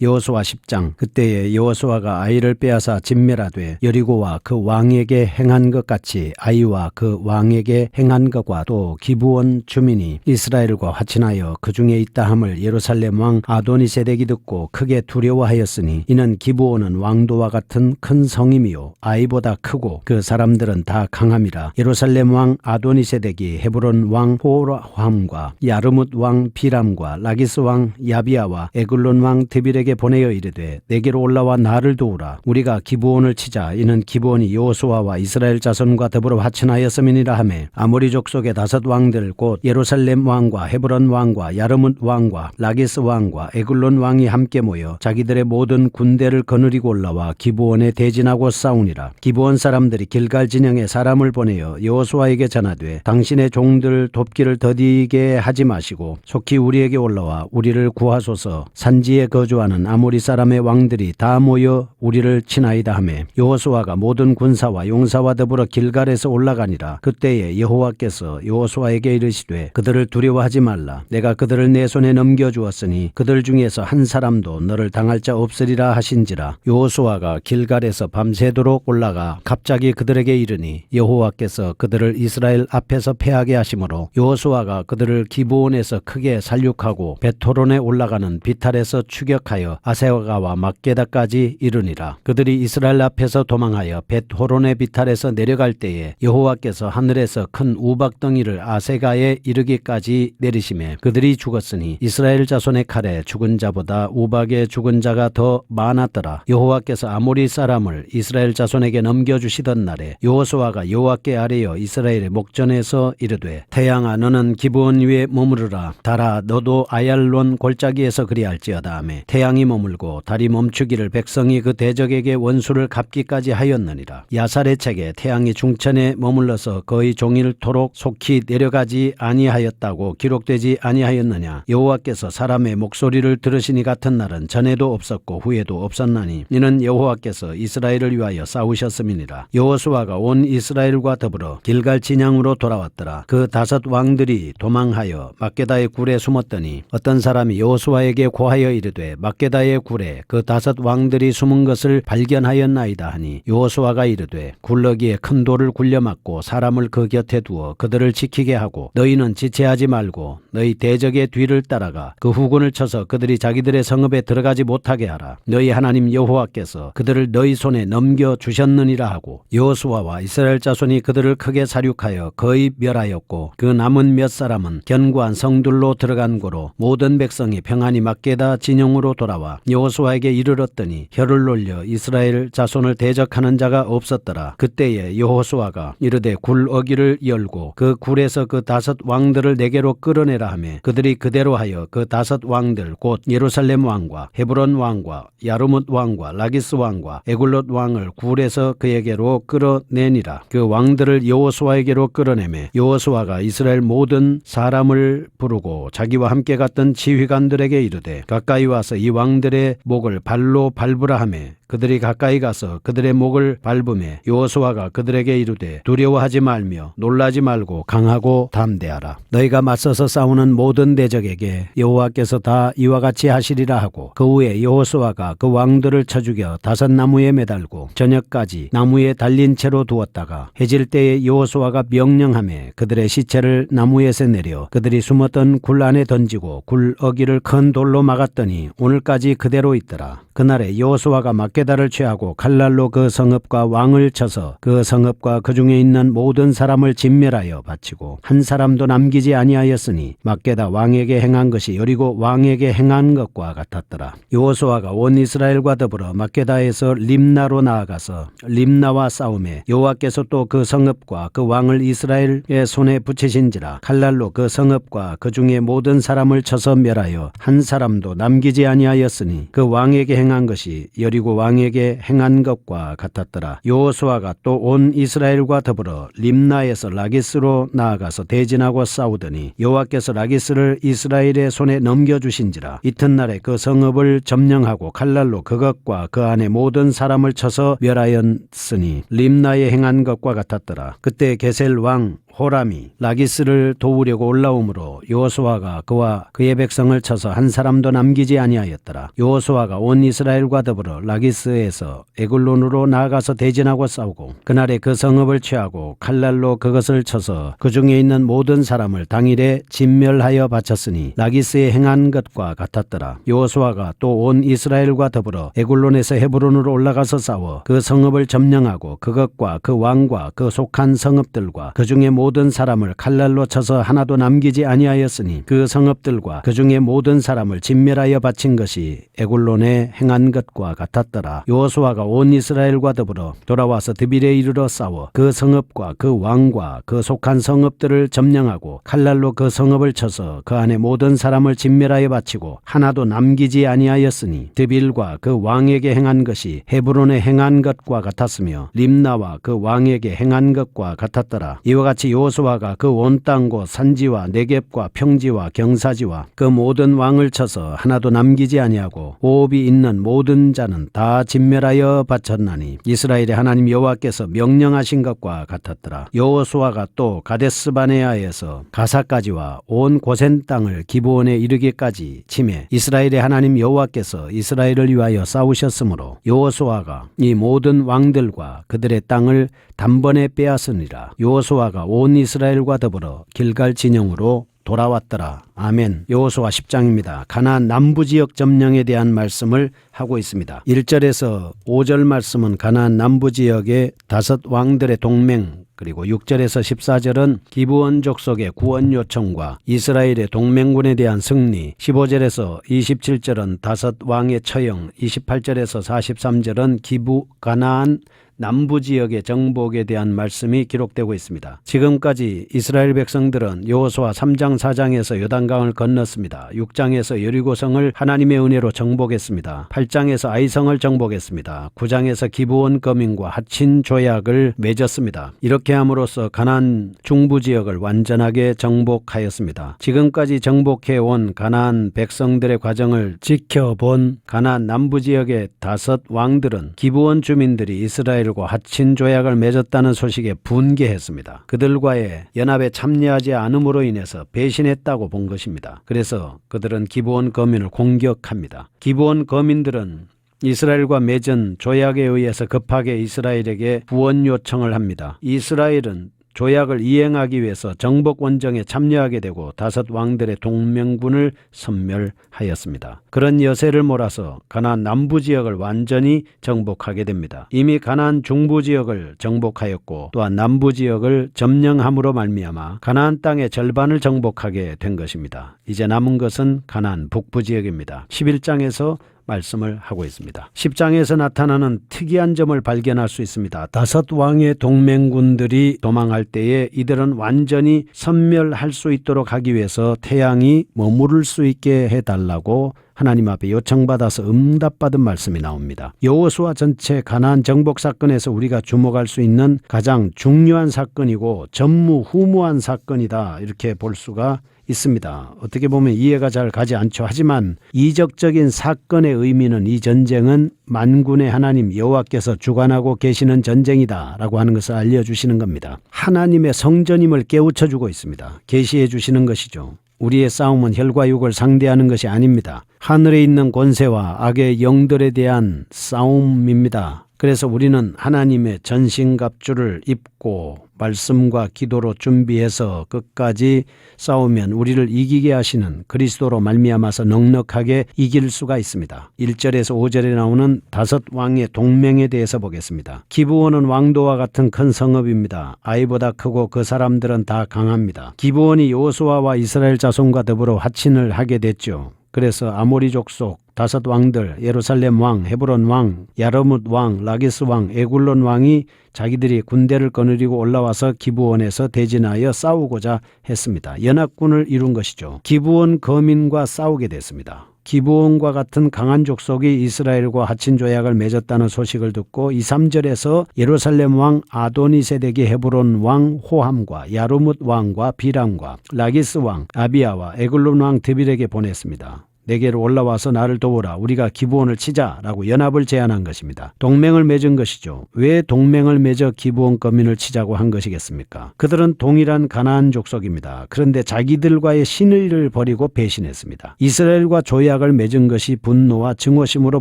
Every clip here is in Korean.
여호수아 10장. 그때에 여호수아가 아이를 빼앗아 진멸하되 여리고와 그 왕에게 행한 것 같이 아이와 그 왕에게 행한 것과 또 기브온 주민이 이스라엘과 화친하여 그 중에 있다 함을 예루살렘 왕 아도니세덱이 듣고 크게 두려워하였으니 이는 기브온은 왕도와 같은 큰 성임이요 아이보다 크고 그 사람들은 다 강함이라. 예루살렘 왕 아도니세덱이 헤브론 왕 호람과 야르뭇 왕 비람과 라기스 왕 야비아와 에글론 왕 드빌에게 보내어 이르되 내게로 올라와 나를 도우라. 우리가 기브온을 치자. 이는 기브온이 여호수아와 이스라엘 자손과 더불어 화친하였음이니라 하매 아모리 족속의 5 왕들 곧 예루살렘 왕과 헤브론 왕과 야르뭇 왕과 라기스 왕과 에글론 왕이 함께 모여 자기들의 모든 군대를 거느리고 올라와 기브온에 대진하고 싸우니라. 기브온 사람들이 길갈 진영에 사람을 보내어 여호수아에게 전하되 당신의 종들 돕기를 더디게 하지 마시고 속히 우리에게 올라와 우리를 구하소서. 산지에 거주하는 아모리 사람의 왕들이 다 모여 우리를 치나이다 하매 여호수아가 모든 군사와 용사와 더불어 길갈에서 올라가니라. 그때에 여호와께서 여호수아에게 이르시되 그들을 두려워하지 말라. 내가 그들을 내 손에 넘겨주었으니 그들 중에서 한 사람도 너를 당할 자 없으리라 하신지라. 여호수아가 길갈에서 밤새도록 올라가 갑자기 그들에게 이르니 여호와께서 그들을 이스라엘 앞에서 패하게 하심으로 여호수아가 그들을 기브온에서 크게 살육하고 벳호론에 올라가는 비탈에서 추격하여 아세가와 막게다까지 이르니라. 그들이 이스라엘 앞에서 도망하여 벳호론의 비탈에서 내려갈 때에 여호와께서 하늘에서 큰 우박덩이를 아세가에 이르기까지 내리시매 그들이 죽었으니 이스라엘 자손의 칼에 죽은 자보다 우박에 죽은 자가 더 많았더라. 여호와께서 아모리 사람을 이스라엘 자손에게 넘겨주시던 날에 여호수아가 여호와께 아뢰어 이스라엘의 목전에서 이르되 태양아 너는 기브온 위에 머무르라. 달아 너도 아얄론 골짜기에서 그리할지어다 하매 태양이 머물고 달이 멈추기를 백성이 그 대적에게 원수를 갚기까지 하였느니라. 야살의 책에 태양이 중천에 머물러서 거의 종일토록 속히 내려가지 아니하였다고 기록되지 아니하였느냐. 여호와께서 사람의 목소리를 들으시니 같은 날은 전에도 없었고 후에도 없었나니 이는 여호와께서 이스라엘을 위하여 싸우셨음이니라. 여호수아가 온 이스라엘과 더불어 길갈 진영으로 돌아왔더라. 그 5 왕들이 도망하여 막게다의 굴에 숨었더니 어떤 사람이 여호수아에게 고하여 이르되 막게다의 굴에 그 5 왕들이 숨은 것을 발견하였나이다 하니 여호수아가 이르되 굴러기에 큰 돌을 굴려막고 사람을 그 곁에 두어 그들을 지키게 하고 너희는 지체하지 말고 너희 대적의 뒤를 따라가 그 후군을 쳐서 그들이 자기들의 성읍에 들어가지 못하게 하라. 너희 하나님 여호와께서 그들을 너희 손에 넘겨주셨느니라 하고 여호수아와 이스라엘 자손이 그들을 크게 살육하여 거의 멸하였고 그 남은 몇 사람은 견고한 성들로 들어간 고로 모든 백성이 평안히 막게다 진영으로 돌아와 여호수아에게 이르렀더니 혀를 놀려 이스라엘 자손을 대적하는 자가 없었더라. 그때에 여호수아가 이르되 굴어기를 열고 그 굴에서 그 5 왕들을 내게로 끌어내라 하며 그들이 그대로 하여 그 5 왕들 곧 예루살렘 왕과 헤브론 왕과 야르뭇 왕과 라기스 왕과 에글롯 왕을 굴에서 그에게로 끌어내니라. 그 왕들을 여호수아에게로 끌어내매 여호수아가 이스라엘 모든 사람을 부르고 자기와 함께 갔던 지휘관들에게 이르되 가까이 와서 이 왕들의 목을 발로 밟으라 하며 그들이 가까이 가서 그들의 목을 밟으매 여호수아가 그들에게 이르되 두려워하지 말며 놀라지 말고 강하고 담대하라. 너희가 맞서서 싸우는 모든 대적에게 여호와께서 다 이와 같이 하시리라 하고 그 후에 여호수아가 그 왕들을 쳐 죽여 5 나무에 매달고 저녁까지 나무에 달린 채로 두었다가 해질 때에 여호수아가 명령하며 그들의 시체를 나무에서 내려 그들이 숨었던 굴 안에 던지고 굴어기를 큰 돌로 막았더니 오늘까지 그대로 있더라. 그날에 여호수아가 막게다를 취하고 칼날로 그 성읍과 왕을 쳐서 그 성읍과 그 중에 있는 모든 사람을 진멸하여 바치고 한 사람도 남기지 아니하였으니 막게다 왕에게 행한 것이 여리고 왕에게 행한 것과 같았더라. 여호수아가 온 이스라엘과 더불어 막게다에서 림나로 나아가서 림나와 싸우매 여호와께서 또 그 성읍과 그 왕을 이스라엘의 손에 붙이신지라. 칼날로 그 성읍과 그 중에 모든 사람을 쳐서 멸하여 한 사람도 남기지 아니하였으니 그 왕에게 행한 것이 여리고 왕에게 행한 것과 같았더라. 여호수아가 또 온 이스라엘과 더불어 림나에서 라기스로 나아가서 대진하고 싸우더니 여호와께서 라기스를 이스라엘의 손에 넘겨주신지라. 이튿날에 그 성읍을 점령하고 칼날로 그것과 그 안에 모든 사람을 쳐서 멸하였으니 림나에 행한 것과 같았더라. 그때 게셀 왕 호람이 라기스를 도우려고 올라오므로 여호수아가 그와 그의 백성을 쳐서 한 사람도 남기지 아니하였더라. 여호수아가 온 이스라엘과 더불어 라기스에서 에글론으로 나아가서 대진하고 싸우고 그날에 그 성읍을 취하고 칼날로 그것을 쳐서 그 중에 있는 모든 사람을 당일에 진멸하여 바쳤으니 라기스에 행한 것과 같았더라. 여호수아가 또 온 이스라엘과 더불어 에글론에서 헤브론으로 올라가서 싸워 그 성읍을 점령하고 그것과 그 왕과 그 속한 성읍들과 그 중에 모든 사람을 칼날로 쳐서 하나도 남기지 아니하였으니 그 성읍들과 그 중에 모든 사람을 진멸하여 바친 것이 에글론에 행한 것과 같았더라. 여호수아가 온 이스라엘과 더불어 돌아와서 드빌에 이르러 싸워 그 성읍과 그 왕과 그 속한 성읍들을 점령하고 칼날로 그 성읍을 쳐서 그 안에 모든 사람을 진멸하여 바치고 하나도 남기지 아니하였으니 드빌과 그 왕에게 행한 것이 헤브론에 행한 것과 같았으며 림나와 그 왕에게 행한 것과 같았더라. 이와 같이 여호수아가 그 온 땅 곧 산지와 네겝과 평지와 경사지와 그 모든 왕을 쳐서 하나도 남기지 아니하고 호흡이 있는 모든 자는 다 진멸하여 바쳤나니 이스라엘의 하나님 여호와께서 명령하신 것과 같았더라. 여호수아가 또 가데스바네아에서 가사까지와 온 고센 땅을 기브온에 이르기까지 치매 이스라엘의 하나님 여호와께서 이스라엘을 위하여 싸우셨으므로 여호수아가 이 모든 왕들과 그들의 땅을 단번에 빼앗으니라. 여호수아가 온 이스라엘과 더불어 길갈 진영으로 돌아왔더라. 아멘. 여호수아 10장입니다. 가나안 남부지역 점령에 대한 말씀을 하고 있습니다. 1절에서 5절 말씀은 가나안 남부지역의 5 왕들의 동맹, 그리고 6절에서 14절은 기브온 족속의 구원 요청과 이스라엘의 동맹군에 대한 승리, 15절에서 27절은 5 왕의 처형, 28절에서 43절은 가나안 남부지역의 정복에 대한 말씀이 기록되고 있습니다. 지금까지 이스라엘 백성들은 여호수아 3장 4장에서 요단강을 건넜습니다. 6장에서 여리고성을 하나님의 은혜로 정복했습니다. 8장에서 아이성을 정복했습니다. 9장에서 기브온 거민과 하친 조약을 맺었습니다. 이렇게 함으로써 가나안 중부지역을 완전하게 정복하였습니다. 지금까지 정복해온 가나안 백성들의 과정을 지켜본 가나안 남부지역의 5 왕들은 기브온 주민들이 이스라엘과 하친 조약을 맺었다는 소식에 분개했습니다. 그들과의 연합에 참여하지 않음으로 인해서 배신했다고 본 것입니다. 그래서 그들은 기브온 거민을 공격합니다. 기브온 거민들은 이스라엘과 맺은 조약에 의해서 급하게 이스라엘에게 구원 요청을 합니다. 이스라엘은 조약을 이행하기 위해서 정복 원정에 참여하게 되고 5 왕들의 동맹군을 섬멸하였습니다. 그런 여세를 몰아서 가나안 남부지역을 완전히 정복하게 됩니다. 이미 가나안 중부지역을 정복하였고 또한 남부지역을 점령함으로 말미암아 가나안 땅의 절반을 정복하게 된 것입니다. 이제 남은 것은 가나안 북부지역입니다. 11장에서 말씀을 하고 있습니다. 10장에서 나타나는 특이한 점을 발견할 수 있습니다. 5 왕의 동맹군들이 도망할 때에 이들은 완전히 섬멸할 수 있도록 하기 위해서 태양이 머무를 수 있게 해달라고 하나님 앞에 요청받아서 응답받은 말씀이 나옵니다. 여호수아 전체 가나안 정복 사건에서 우리가 주목할 수 있는 가장 중요한 사건이고 전무후무한 사건이다, 이렇게 볼 수가 있습니다. 어떻게 보면 이해가 잘 가지 않죠. 하지만 이적적인 사건의 의미는 이 전쟁은 만군의 하나님 여호와께서 주관하고 계시는 전쟁이다 라고 하는 것을 알려주시는 겁니다. 하나님의 성전임을 깨우쳐주고 있습니다. 계시해 주시는 것이죠. 우리의 싸움은 혈과 육을 상대하는 것이 아닙니다. 하늘에 있는 권세와 악의 영들에 대한 싸움입니다. 그래서 우리는 하나님의 전신갑주를 입고 말씀과 기도로 준비해서 끝까지 싸우면 우리를 이기게 하시는 그리스도로 말미암아서 넉넉하게 이길 수가 있습니다. 1절에서 5절에 나오는 5 왕의 동맹에 대해서 보겠습니다. 기브온은 왕도와 같은 큰 성읍입니다. 아이보다 크고 그 사람들은 다 강합니다. 기브온이 여호수아와 이스라엘 자손과 더불어 화친을 하게 됐죠. 그래서 아모리 족속 5 왕들, 예루살렘 왕, 헤브론 왕, 야르뭇 왕, 라기스 왕, 에굴론 왕이 자기들이 군대를 거느리고 올라와서 기브온에서 대진하여 싸우고자 했습니다. 연합군을 이룬 것이죠. 기브온 거민과 싸우게 됐습니다. 기브온과 같은 강한 족속이 이스라엘과 하친 조약을 맺었다는 소식을 듣고 2, 3절에서 예루살렘 왕 아도니세덱이 헤브론 왕 호함과 야르뭇 왕과 비람과 라기스 왕 아비야와 에글론 왕 드빌에게 보냈습니다. 내게로 올라와서 나를 도우라. 우리가 기브온을 치자라고 연합을 제안한 것입니다. 동맹을 맺은 것이죠. 왜 동맹을 맺어 기브온 거민을 치자고 한 것이겠습니까? 그들은 동일한 가나안 족속입니다. 그런데 자기들과의 신의를 버리고 배신했습니다. 이스라엘과 조약을 맺은 것이 분노와 증오심으로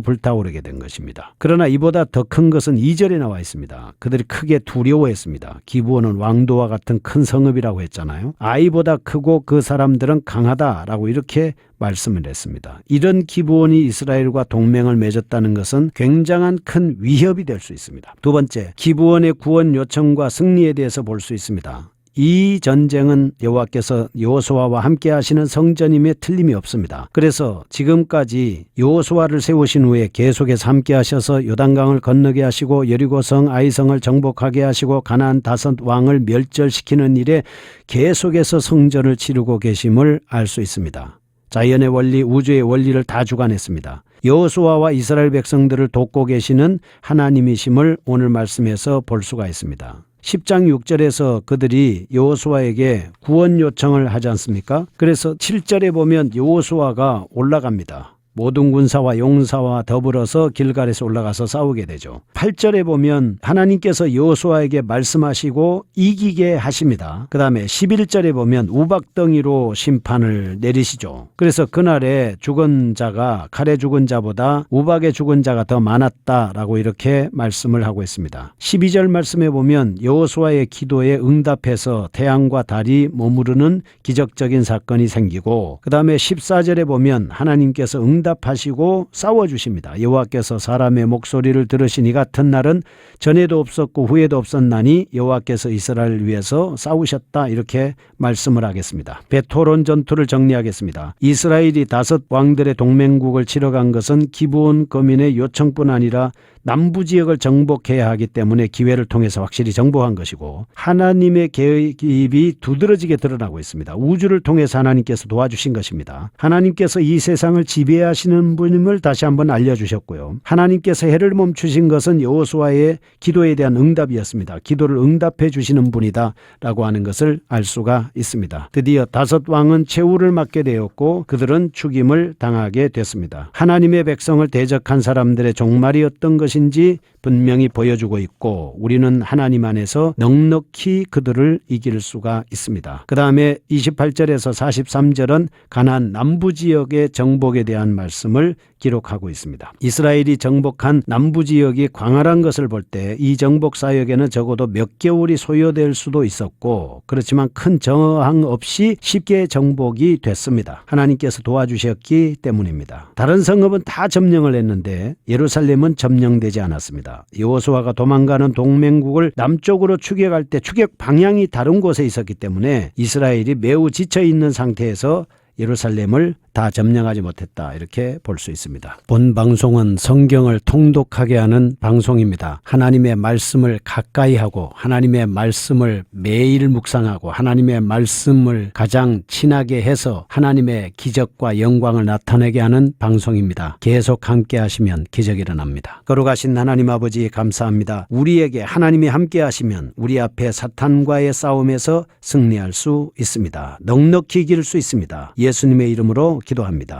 불타오르게 된 것입니다. 그러나 이보다 더 큰 것은 2절에 나와 있습니다. 그들이 크게 두려워했습니다. 기브온은 왕도와 같은 큰 성읍이라고 했잖아요. 아이보다 크고 그 사람들은 강하다라고 이렇게 말씀을 했습니다. 이런 기브온이 이스라엘과 동맹을 맺었다는 것은 굉장한 큰 위협이 될 수 있습니다. 두 번째, 기브온의 구원 요청과 승리에 대해서 볼 수 있습니다. 이 전쟁은 여호와께서 여호수아와 함께 하시는 성전임에 틀림이 없습니다. 그래서 지금까지 여호수아를 세우신 후에 계속해서 함께 하셔서 요단강을 건너게 하시고 여리고성 아이성을 정복하게 하시고 가나안 5 왕을 멸절시키는 일에 계속해서 성전을 치르고 계심을 알 수 있습니다. 자연의 원리, 우주의 원리를 다 주관했습니다. 여호수아와 이스라엘 백성들을 돕고 계시는 하나님이심을 오늘 말씀에서 볼 수가 있습니다. 10장 6절에서 그들이 여호수아에게 구원 요청을 하지 않습니까? 그래서 7절에 보면 여호수아가 올라갑니다. 모든 군사와 용사와 더불어서 길갈에서 올라가서 싸우게 되죠. 8절에 보면 하나님께서 여호수아에게 말씀하시고 이기게 하십니다. 그 다음에 11절에 보면 우박덩이로 심판을 내리시죠. 그래서 그날에 죽은 자가 칼에 죽은 자보다 우박에 죽은 자가 더 많았다라고 이렇게 말씀을 하고 있습니다. 12절 말씀에 보면 여호수아의 기도에 응답해서 태양과 달이 머무르는 기적적인 사건이 생기고, 그 다음에 14절에 보면 하나님께서 응답하시고 싸워주십니다. 여호와께서 사람의 목소리를 들으신 이 같은 날은 전에도 없었고 후에도 없었나니 여호와께서 이스라엘을 위해서 싸우셨다, 이렇게 말씀을 하겠습니다. 베토론 전투를 정리하겠습니다. 이스라엘이 5 왕들의 동맹국을 치러간 것은 기브온 거민의 요청뿐 아니라 남부 지역을 정복해야 하기 때문에 기회를 통해서 확실히 정복한 것이고, 하나님의 개입이 두드러지게 드러나고 있습니다. 우주를 통해서 하나님께서 도와주신 것입니다. 하나님께서 이 세상을 지배하시는 분임을 다시 한번 알려주셨고요. 하나님께서 해를 멈추신 것은 여호수아의 기도에 대한 응답이었습니다. 기도를 응답해 주시는 분이다 라고 하는 것을 알 수가 있습니다. 드디어 5 왕은 최후를 맞게 되었고 그들은 죽임을 당하게 됐습니다. 하나님의 백성을 대적한 사람들의 종말이 어떤 것인지 분명히 보여주고 있고, 우리는 하나님 안에서 넉넉히 그들을 이길 수가 있습니다. 그 다음에 28절에서 43절은 가나안 남부 지역의 정복에 대한 말씀을 기록하고 있습니다. 이스라엘이 정복한 남부 지역이 광활한 것을 볼 때 이 정복 사역에는 적어도 몇 개월이 소요될 수도 있었고, 그렇지만 큰 저항 없이 쉽게 정복이 됐습니다. 하나님께서 도와주셨기 때문입니다. 다른 성읍은 다 점령을 했는데 예루살렘은 점령되지 않았습니다. 여호수아가 도망가는 동맹국을 남쪽으로 추격할 때 추격 방향이 다른 곳에 있었기 때문에 이스라엘이 매우 지쳐 있는 상태에서 예루살렘을 다 점령하지 못했다, 이렇게 볼 수 있습니다. 본 방송은 성경을 통독하게 하는 방송입니다. 하나님의 말씀을 가까이 하고 하나님의 말씀을 매일 묵상하고 하나님의 말씀을 가장 친하게 해서 하나님의 기적과 영광을 나타내게 하는 방송입니다. 계속 함께 하시면 기적이 일어납니다. 거룩하신 하나님 아버지, 감사합니다. 우리에게 하나님이 함께 하시면 우리 앞에 사탄과의 싸움에서 승리할 수 있습니다. 넉넉히 이길 수 있습니다. 예수님의 이름으로 기도합니다.